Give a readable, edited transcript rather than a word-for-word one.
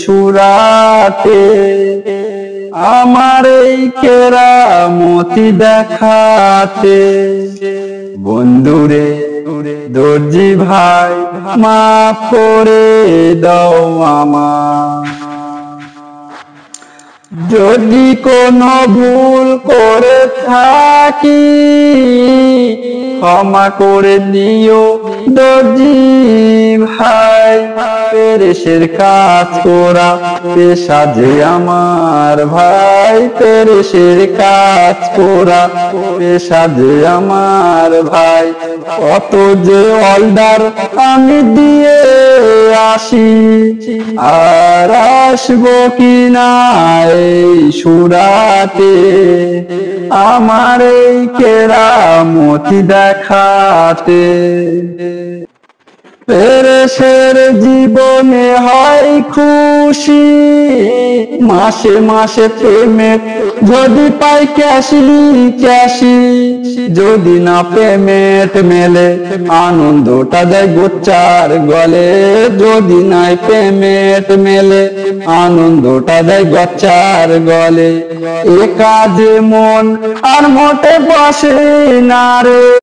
সুরাতে আমার এই কেরামতি দেখাতে। বন্ধুরে দর্জি ভাই মাফ করে দাও আমার, যদি কোনো ভুল করে থাকি ক্ষমা করে দিও দর্জি ভাই। পেরেশের কাজ করা পেশা যে আমার ভাই, পেরেশের কাজ করা পেশা যে আমার ভাই। কত যে অর্ডার আমি দিয়ে আসি, আর আসবো কিনা এই সুরাতে আমার এই কেরামতি দেখাতে। পেরেশের জীবনে হয় খুশি, মাসে মাসে পেমেন্ট যদি পাই ক্যাশি ক্যাশি। যদি না পেমেন্ট মেলে আনন্দটা দেয় গোচ্চার গলে, যদি নাই পেমেন্ট মেলে আনন্দটা দেয় গোচ্চার গলে। এ কাজে মন আর মোটে বসে না রে।